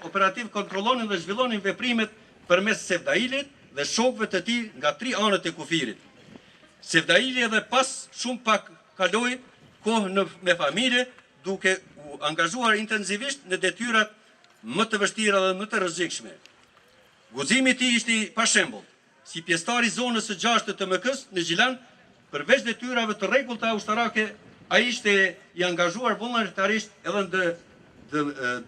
operativ kontrollonin dhe zhvillonin veprimet përmes Sevdailit dhe shokëve të tij nga 3 anët e kufirit. Sevdaili edhe pas shumë pak kaloi kohë me familje, duke u angazhuar intensivisht në detyrat më të vështira dhe më të rrezikshme. Guximi i tij ishte i pashembull. Si pjesëtar i zonës së 6 të TMK-s në Gjilan, përveç detyrave të rregullta ushtarake, ai ishte i angazhuar vullnetarisht edhe në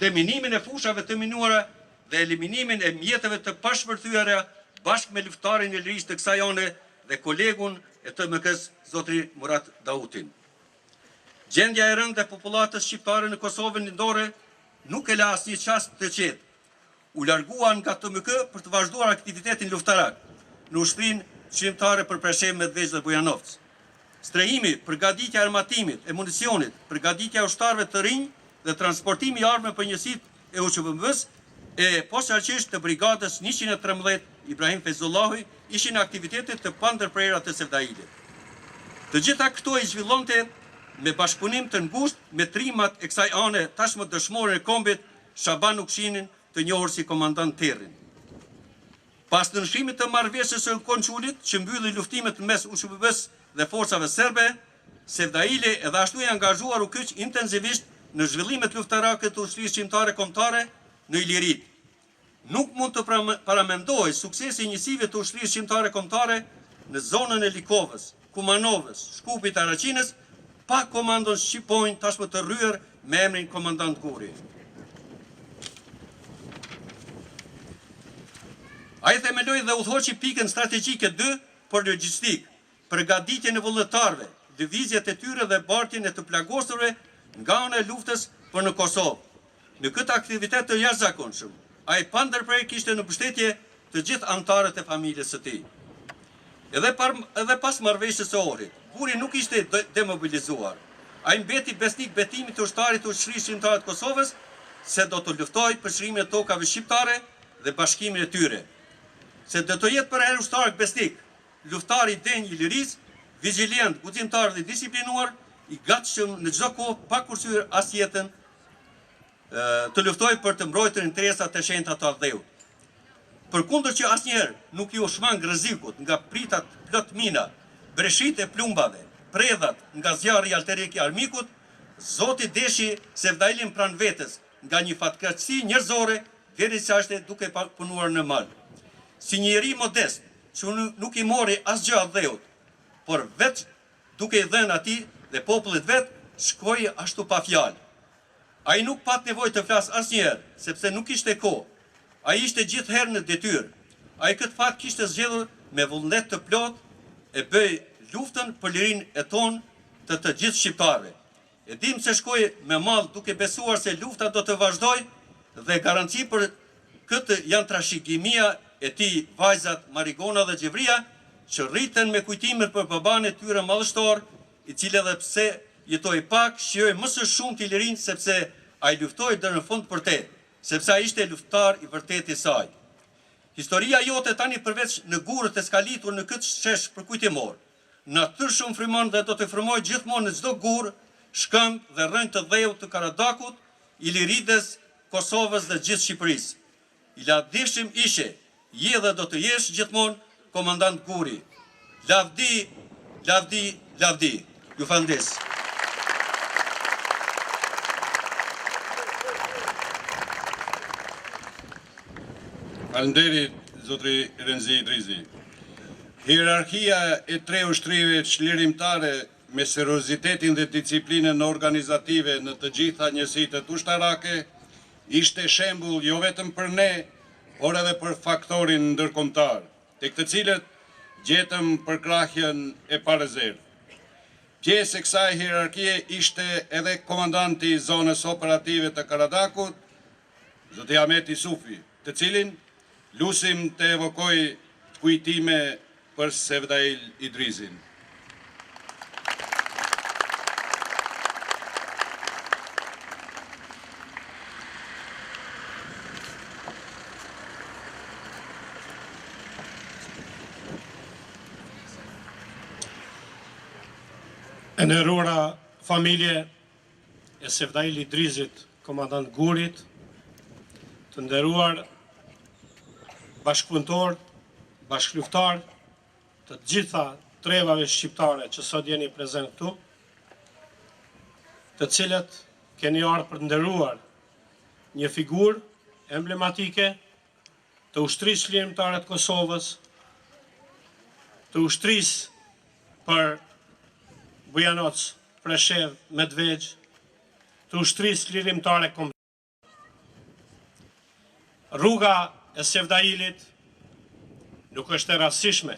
deminimin e fushave të minuara dhe eliminimin e mjeteve të pashpërthyera bashkë me luftarin e lirisë të kësaj ane dhe kolegun e TMK-s, zotri Murat Dautin. Gjendja e rëndë e popullatës shqiptare në Kosovën lindore nuk e la asnjë çast të qetë. U larguan nga TMK për të vazhduar aktivitetin luftarak në ushtrinë shqiptare për Preshevë, Medvegjë dhe Bujanovc. Strehimi, përgatitja e armatimit, e municionit, përgatitja e ushtarëve të rinj dhe transportimi i armëve për njësitë e UQBM-s e posaçërisht të brigadës 113 Ibrahim Feyzullahi ishin aktivitetet të pandërprera të Sevdailit. Të gjitha këto i zhvillonte me bashkëpunim të ngushtë me trimat e kësaj ane tashmë dëshmore e kombit Shaban Ukshinin, të njohur si komandant Terrin. Pas të nënshkrimit të marrëveshjes së Konçulit, që mbylli luftimet mes UQBM-s dhe forcave serbe, Sevdaili edhe ashtu i angazhuar u kyç intensivisht në zhvillimet luftarake të ushtrisë shqiptare kombëtare në Ilirit. Nuk mund të paramendohej suksesi i njësive të ushtrisë shqiptare kombëtare në zonën e Likovës, Kumanovës, Shkupit, Araqinës, pa komandon shqiptojnë tashmë të rryer me emrin komandant Guri. Ai themeloi dhe udhëhoqi pikën strategjike 2 për logjistik, përgatitjen e vullnetarëve, lëvizjet e tyre dhe bartjen e të plagosurve nga ana e luftës për në Kosovë. Në këtë aktivitet të jashtëzakonshëm, ai pandërprer kishte në mbështetje të gjithë anëtarët e familjes së tij. Edhe pas marrëveshjes së Ohrit, Guri nuk ishte demobilizuar. Ai mbeti besnik betimit të ushtarit të ushtrisë shqiptare të Kosovës se do të luftojë për çlimin e tokave shqiptare dhe bashkimin e tyre. Se do të jetë për herë ushtar besnik, luftar i denj i lirisë, vigjilent, guximtar dhe disiplinuar, i gatshëm në çdo kohë pa kursyer as jetën të luftojë për të mbrojtur interesat e shenjta të Aldheut. Përkundër që asnjëherë nuk ju shmang rrezikut nga pritat plot mina, breshit e plumbave, predhat nga zjarri i alterik i armikut, Zoti deshi Sevdailin pranë vetes nga një fatkeqësi njerëzore derisa ishte duke punuar në mal. Si një njeri modest, që nuk i mori asgjë Aldheut, por vetë duke i dhënë atij dhe popullit vet, shkoi ashtu pa fjalë. Ai nuk pat nevojë të flas asnjëherë, sepse nuk ishte kohë. Ai ishte gjithherë në detyrë. Ai këtë fat kishte zgjedhur me vullnet të plot e bëi luftën për lirinë e tonë të gjithë shqiptarëve. E dim se shkoi me mall duke besuar se lufta do të vazhdojë dhe garanci për këtë janë trashëgimia e tij vajzat Marigona dhe Xhevria, që rriten me kujtimet për baban e tyre madhështor, i cili edhe pse jetoi pak, shijoi më së shumti i lirinë sepse ai luftoi deri në fund për te, sepse ai ishte luftar i vërtetë i saj. Historia jote tani përveç në gurët e skalitur në këtë shesh përkujtimor, natyrshëm frymon dhe do të frymoj gjithmonë në çdo gurë, shkëmb dhe rrënjë të dheut të Karadakut, Ilirides, Kosovës dhe gjithë Shqipërisë. I lavdishëm ishe, je dhe do të jesh gjithmonë komandant Guri. Lavdi, lavdi, lavdi. Ju falenderoj. Faleminderit, zotri Renzi Idrizi. Hierarkia e 3 ushtrive çlirimtare me seriozitetin dhe disiplinën organizative në të gjitha njësitë ushtarake ishte shembull jo vetëm për ne, por edhe për faktorin ndërkombëtar, tek të cilët gjetëm përkrahjen e parezervë. Pjesë e kësaj hierarkie ishte edhe komandanti i zonës operative të Karadakut, zoti Ahmet Isufi, të cilin lusim të evokoj kujtime për Sevdail Idrizin. E nderuara familje e Sevdail Idrizit, komandant Gurit, të nderuar bashkëpunëtor, bashkëluftar të gjitha trevave shqiptare që sot jeni prezent këtu, të cilët keni ardhur për të nderuar një figurë emblematike të ushtrisë lirimtare të Kosovës, të ushtrisë për Bujanoc, Preshev, Medvegjë, të ushtrisë lirimtare kombëtare. Rruga e Sevdailit nuk është e rastishme,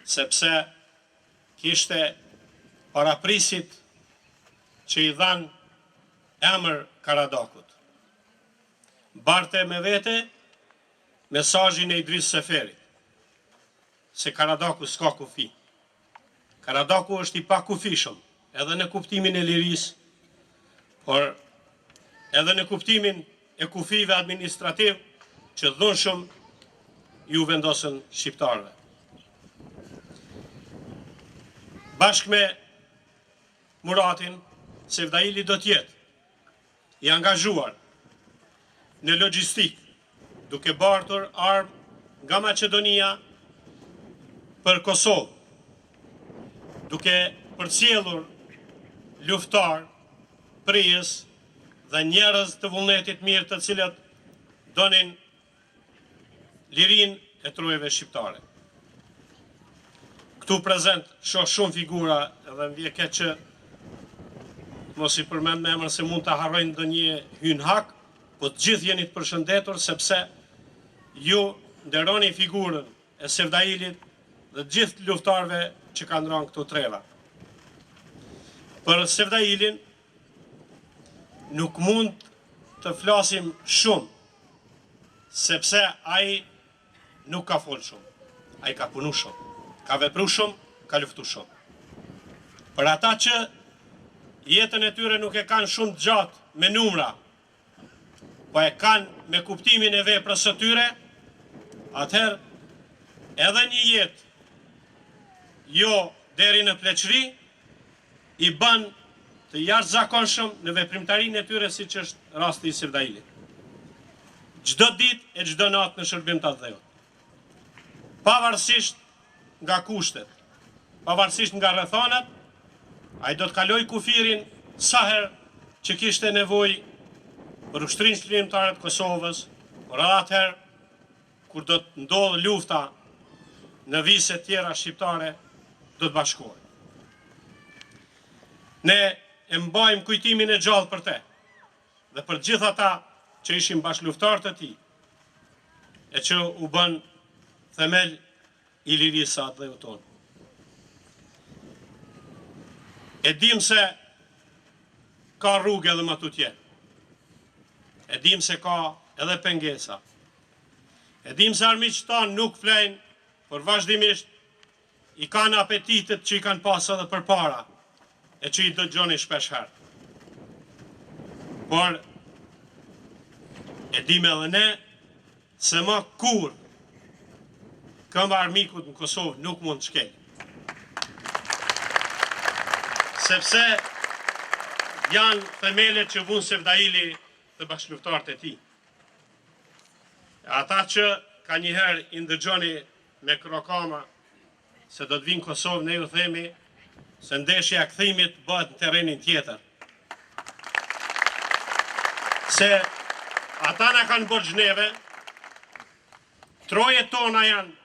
sepse kishte paraprisit që i dhanë emër Karadakut. Barte me vete mesazhin e Idris Seferit, se Karadaku s'ka kufi. Karadaku është i pakufishëm, edhe në kuptimin e lirisë, por edhe në kuptimin e kufive administrativ që dhunshëm ju vendosën shqiptarëve. Bashkë me Muratin, Sevdaili do t'jetë i angazhuar në logjistik, duke bartur armë nga Maqedonia për Kosovë, duke përcjellur luftar, prijës dhe njerëz të vullnetit mirë të cilët donin lirin e trujeve shqiptare. Këtu prezent shoh shumë figura edhe më vjen keq që mos i përmend me emër se mund ta harrojnë ndonjë hynhak, po të gjithë jeni të përshëndetur sepse ju nderoni figurën e Sevdailit dhe të gjithë luftarëve që kanë rënë këtu treva. Për Sevdailin nuk mund të flasim shumë, sepse ai nuk ka folë shumë, ai ka punu shumë, ka vepru shumë, ka luftu shumë. Për ata që jetën e tyre nuk e kanë shumë të gjatë me numra, po e kanë me kuptimin e veprës së tyre, atëherë edhe një jetë jo deri në pleqëri i bën të jashtëzakonshëm në veprimtarinë e tyre, siç është rasti i Sevdailit. Çdo ditë e çdo natë në shërbim të dheut. Pavarësisht nga kushtet, pavarësisht nga rrethonat, ai do të kaloj kufirin sa herë që kishte nevojë për ushtrisë lirimtare të Kosovës, por edhe atëherë kur do të ndodhë lufta në vise tjera shqiptare, do të bashkohet. Ne e mbajmë kujtimin e gjallë për te, dhe për gjithë ata që ishin bashkëluftarë të tij, e që u bën themel i lirisë së atë dheut tonë. E dim se ka rrugë edhe më tutje. E dim se ka edhe pengesa. E dim se armiqtë tanë nuk flejnë, por vazhdimisht i kanë apetitet që i kanë pasë edhe për para, e që i dëgjoni shpesh herë. Por e dim edhe ne se më kur këmbë armikut në Kosovë nuk mund të shkelë. Sepse janë themelet që vunë Sevdaili të bashkëluftarët e tij. Ata që ka njëherë i ndëgjoni me krokama se do të vinë Kosovë, ne ju themi se ndeshja e kthimit bëhet në terrenin tjetër. Se ata na kanë borxh neve, trojet tona janë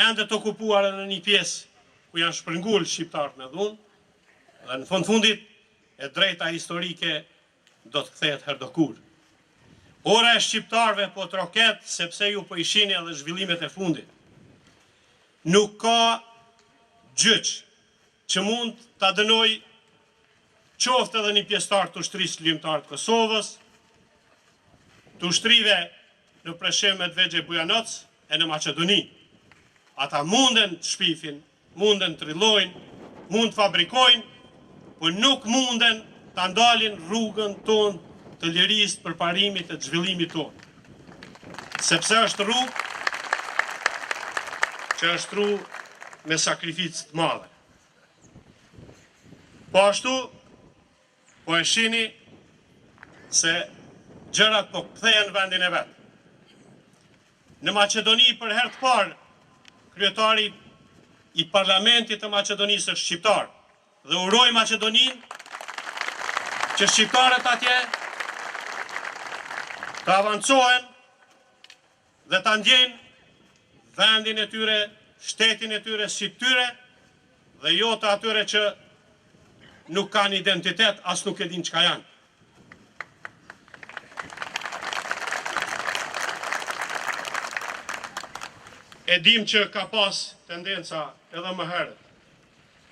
ende të okupuara në një pjesë ku janë shpërngul shqiptarët me dhunë, dhe në fund fundit e drejta historike do të kthehet herdokur. Ora e shqiptarëve po troket sepse ju po i shihni edhe zhvillimet e fundit. Nuk ka gjyq që mund ta dënoj qoftë edhe një pjesëtar të ushtrisë lirimtare të Kosovës, të ushtrive në Preshevë, Medvegjë, Bujanoc e në Maqedoni. Ata munden të shpifin, munden të rrillojnë, mund të fabrikojnë, por nuk munden ta ndalin rrugën tonë të lirisë, përparimit të zhvillimit tonë. Sepse është rrugë që është rrugë me sakrificë të madhe. Po ashtu, po e shihni se gjërat po kthehen në vendin e vet. Në Maqedoni për herë të parë, kryetari i parlamentit të Maqedonisë është shqiptar dhe uroj Maqedoninë që shqiptarët atje të avancohen dhe të ndjejnë vendin e tyre, shtetin e tyre si tyre dhe jo të atyre që nuk kanë identitet, as nuk e din çka janë. E dim që ka pas tendenca edhe më herët.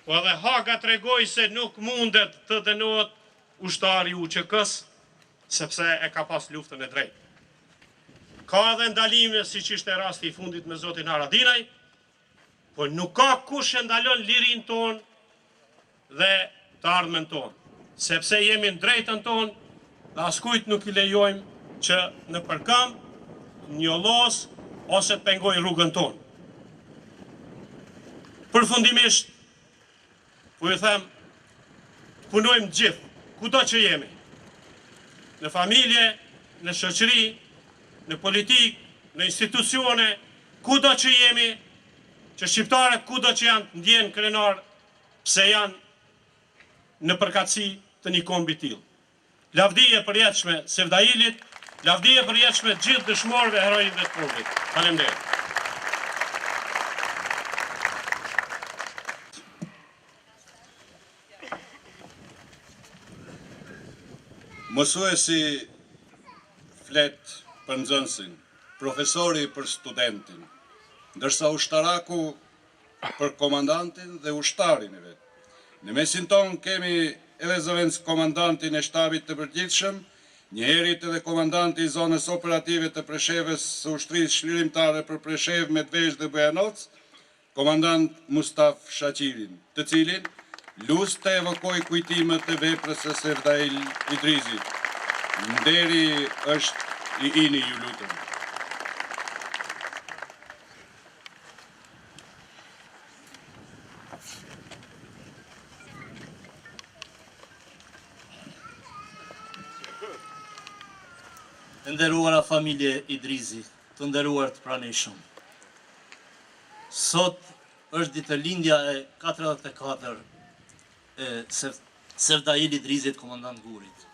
Po edhe Haga tregoi se nuk mundet të dënohet ushtari UÇK-s sepse e ka pas luftën e drejtë. Ka edhe ndalime siç ishte rasti i fundit me zotin Haradinaj, po nuk ka kush e ndalon lirinë tonë dhe të ardhmen tonë, sepse jemi në drejtën tonë dhe askujt nuk i lejojmë që në përkëmb, njollos ose të pengoj rrugën tonë. Përfundimisht, po ju them, punojmë gjithë, kudo që jemi, në familje, në shoqëri, në politikë, në institucione, kudo që jemi, që shqiptarët kudo që janë të ndjenë krenar, pse janë në përkatësi të një kombi tillë. Lavdije përjetshme Sevdailit, lavdije përjetshme gjithë dëshmorëve heroinëve të popullit. Faleminderit. Mësuesi flet për nxënësin, profesori për studentin, ndërsa ushtaraku për komandantin dhe ushtarin e vetë. Në mesin tonë kemi edhe zëvendës komandantin e shtabit të përgjithshëm, njëherit edhe komandanti i zonës operative të Preshevës së ushtrisë shlirimtare për Preshev, Medvesh dhe Bujanoc, komandant Mustaf Shaqirin, të cilin lus të evokoj kujtimet e veprës së Sevdail Idrizit. Nderi është i ini, ju lutem. Të nderuara familje Idrizi, të nderuar të pranishëm. Sot është ditëlindja e 44 e Sevdail Idrizit, komandant Gurit,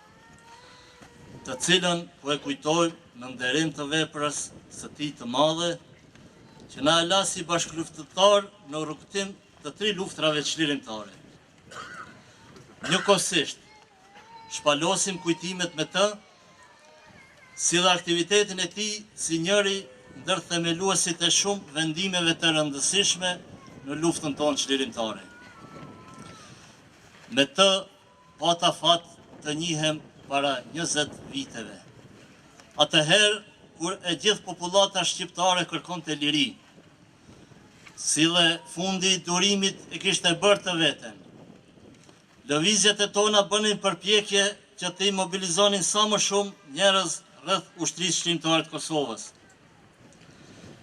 të cilën po e kujtojmë në nderim të veprës së tij të madhe, që na e la si bashkëluftëtar në rrugtim të 3 luftrave çlirimtare. Njëkohësisht, shpalosim kujtimet me të, si dhe aktivitetin e tij si njëri ndër themeluesit e shumë vendimeve të rëndësishme në luftën tonë çlirimtare. Me të pata fat të njihem para 20 viteve. Atëherë, kur e gjithë popullata shqiptare kërkonte liri, si dhe fundi i durimit e kishte bërë të veten. Lëvizjet e tona bënin përpjekje që të imobilizonin sa më shumë njerëz rreth ushtrisë shlirimtare të Kosovës.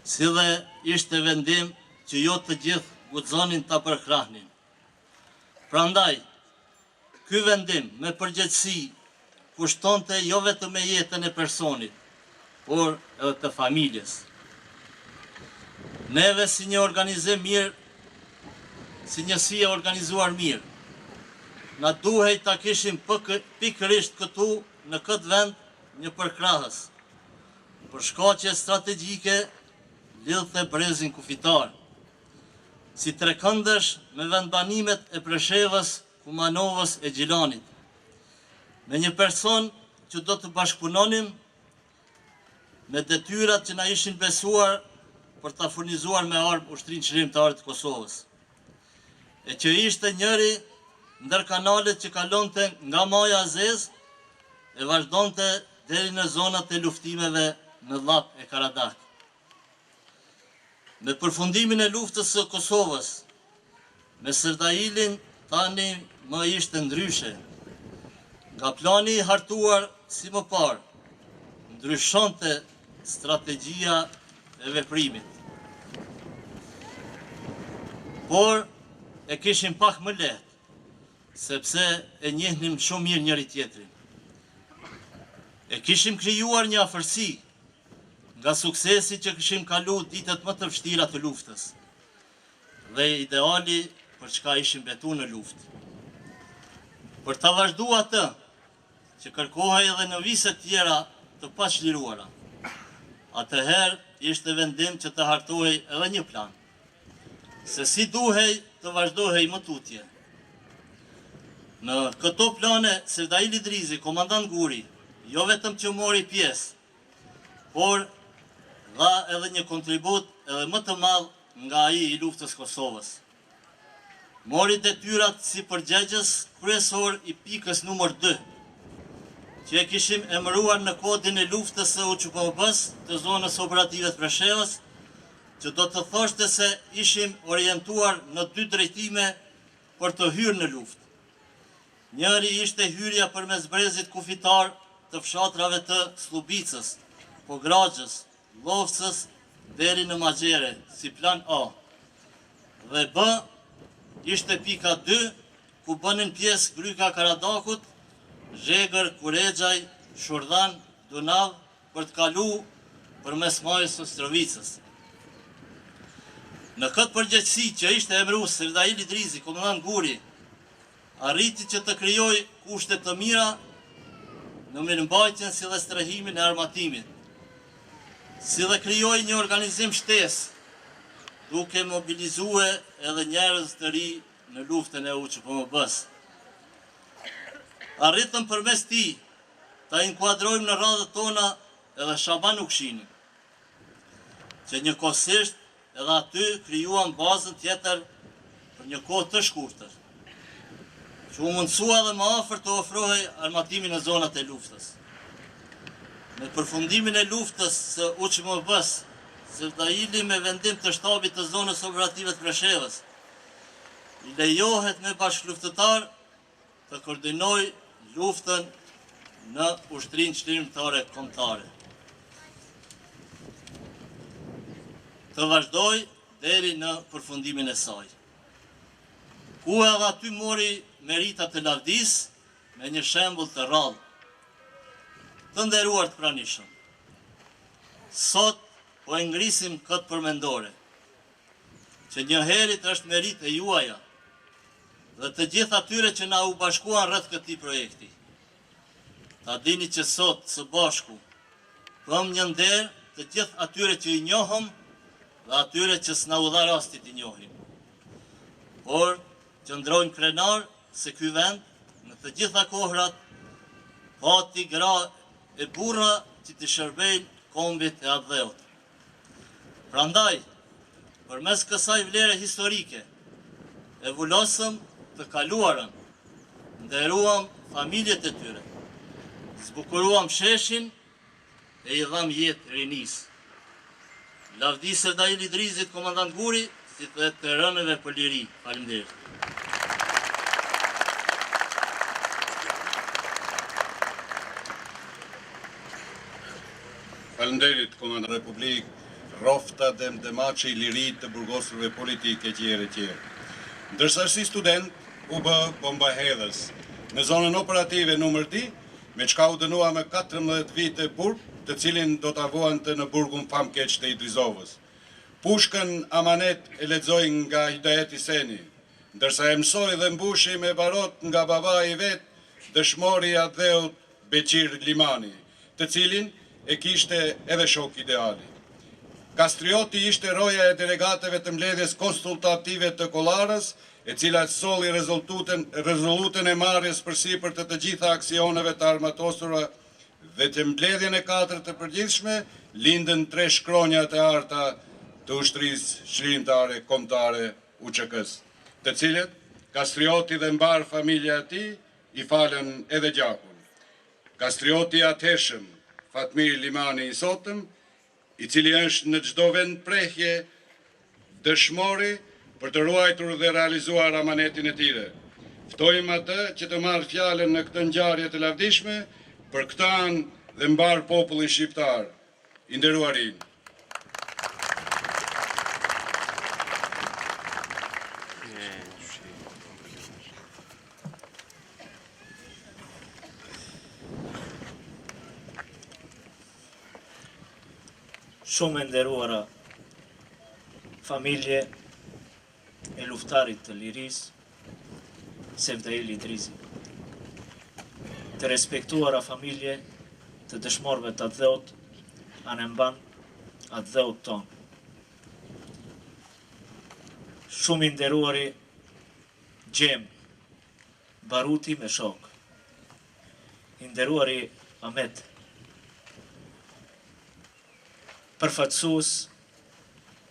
Si dhe ishte vendim që jo të gjithë guxonin ta përkrahnin. Prandaj, ky vendim me përgjegjësi kushtonte jo vetëm me jetën e personit, por edhe të familjes. Neve si një organizim mirë, si njësi e organizuar mirë, na duhej ta kishim pikërisht këtu në këtë vend një përkrahës, për shkaqe strategjike lidhte brezin kufitar, si trekëndësh me vendbanimet e Preshevës, Kumanovës e Gjilanit, me një person që do të bashkëpunonim me detyrat që na ishin besuar për ta furnizuar me armë ushtrinë çlirimtare të Kosovës, e që ishte njëri ndër kanalet që kalonte nga Maja Zez e vazhdonte deri në zonat e luftimeve në Llap e Karadak. Me përfundimin e luftës së Kosovës, me Sevdailin tani më ishte ndryshe. Nga plani i hartuar si më parë, ndryshonte strategjia e veprimit. Por e kishim pak më lehtë, sepse e njehnim shumë mirë njëri tjetrin. E kishim krijuar një afërsi nga suksesi që kishim kalu ditët më të vështira të luftës dhe ideali për çka ishim betu në luftë. Për ta vazhduar atë që kërkohej edhe në vise tjera të paqliruara. Atëherë ishte vendim që të hartohej edhe një plan, se si duhej të vazhdohej më tutje. Në këto plane, Sevdail Idrizi, komandant Guri, jo vetëm që mori pjesë, por dha edhe një kontribut edhe më të madh nga ai i luftës Kosovës. Mori detyrat si përgjegjës kryesor i pikës numër 2, që e kishim emëruar në kodin e luftës së UÇPB-s të zonës operative të Preshevës, që do të thoshte se ishim orientuar në 2 drejtime për të hyrë në luftë. Njëri ishte hyrja përmes brezit kufitar të fshatrave të Slubicës, Pogragjës, Llovcës deri në Magjere, si plan A. Dhe B ishte pika 2, ku bënin pjesë Gryka Karadakut, Zhegër, Kurexhaj, Shurdhan, Dunav, për të kalu përmes majës së Strovicës. Në këtë përgjegjësi që ishte emëruar Sevdail Idrizi, komandant Guri, arriti që të krijoj kushte të mira në mirëmbajtjen si dhe strehimin e armatimit, si dhe krijoj një organizim shtesë, duke mobilizue edhe njerëz të ri në luftën e UÇPB-s. Arritëm përmes tij ta inkuadrojmë në radhët tona edhe Shaban Uksinin, që njëkohësisht edhe aty krijuam bazën tjetër për një kohë të shkurtër, që u mundsua dhe më afër të ofrohej armatimi në zonat e luftës. Në përfundimin e luftës së UÇMB-s, Sevdaili me vendim të shtabit të zonës operative të Preshevës, i lejohet me bashkëluftëtar të koordinoj luftën në ushtrinë çlirimtare kombëtare. Të vazhdoj deri në përfundimin e saj. Ku edhe aty mori merita të lavdis me një shembull të rrallë. Të nderuar të pranishëm, sot po e ngrisim këtë përmendore, që njëherit është merit e juaja dhe të gjithë atyre që na u bashkuan rreth këtij projekti. Ta dini që sot së bashku bëm një nder të gjithë atyre që i njohëm dhe atyre që s'na u dha rasti t'i njohim. Por qëndrojmë krenar se ky vend në të gjitha kohrat pati gra e burra që të shërbejnë kombit e atë dheut. Prandaj, përmes kësaj vlere historike, e vulosëm të kaluarën, nderuam familjet e tyre, zbukuruam sheshin e i dham jetë rinis. Lavdi Sevdail Idrizit, komandant Guri, si dhe të rënëve për liri. Faleminderit. Faleminderit, komandant Republik, Rofta dhe Mdemaçi i lirit të burgosurve politike tjerë. Ndërsa si student u bë bombahedhës në zonën operative numër 2, me çka u dënua me 14 vite burg, të cilin do ta vuante në burgun famkeq të Idrizovës. Pushkën amanet e lexoi nga Hidayet Hiseni, ndërsa e mësoi dhe mbushi me barot nga babai i vet, dëshmori i Adheut Beqir Limani, të cilin e kishte edhe shok ideali. Kastrioti ishte roja e delegateve të mbledhjes konsultative të Kollarës, e cila solli rezolutën e marrjes përsipër të gjitha aksioneve të armatosura dhe të mbledhjen e 4 të përgjithshme, lindën 3 shkronjat e arta të ushtrisë çlirimtare kombëtare UÇK-s, të cilët Kastrioti dhe mbar familja e tij i falën edhe gjakun. Kastrioti i atëhershëm, Fatmir Limani i sotëm, i cili është në çdo vend prehje dëshmori për të ruajtur dhe realizuar amanetin e tij. Ftojmë atë që të marrë fjalën në këtë ngjarje të lavdishme për këtë anë dhe mbar popullin shqiptar. I nderuarin. Shumë e nderuara familje e luftarit të lirisë, Sevdail Idrizi. Të respektuara familje të dëshmorëve të atë dheut, anë mban atë dheut tonë. Shumë i nderuari Gjem, baruti me shok. I nderuari Ahmet, përfaqësues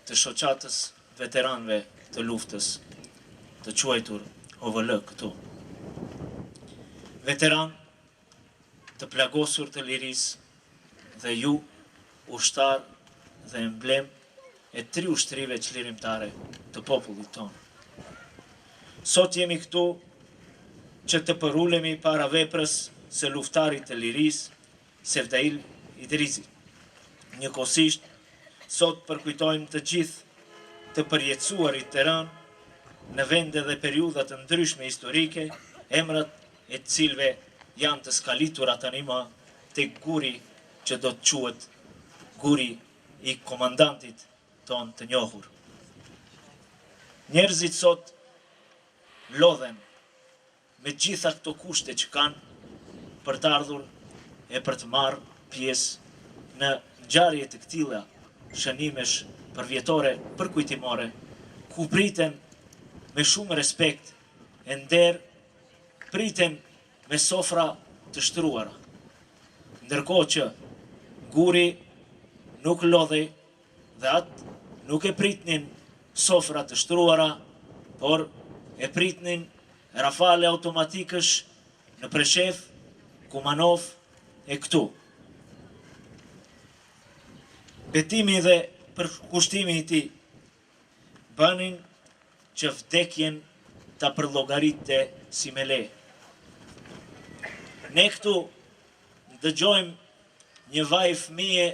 të shoqatës veteranëve të luftës, të quajtur OVL këtu. Veteran të plagosur të lirisë dhe ju, ushtar dhe emblem e 3 ushtrive çlirimtare të popullit tonë. Sot jemi këtu që të përulemi para veprës së luftarit të lirisë, Sevdail Idrizi. Njëkohësisht, sot përkujtojmë të gjithë të përjetësuarit të rënë në vende dhe periudhat të ndryshme historike, emrat e të cilve janë të skalitura tani më tek guri që do të quhet guri i komandantit ton të njohur. Njerëzit sot lodhen me gjitha këto kushte që kanë për të ardhur e për të marrë pjesë në ngjarje të këtilla shënimesh përvjetore përkujtimore, ku priten me shumë respekt e nder, priten me sofra të shtruara. Ndërkohë që guri nuk lodhej dhe atë nuk e pritnin sofra të shtruara, por e pritnin rafale automatikësh në Preshef, Kumanov e këtu. Betimi dhe përkushtimi i tij bënin që vdekjen ta përllogaritte si me le. Ne këtu dëgjojmë një vaj fëmije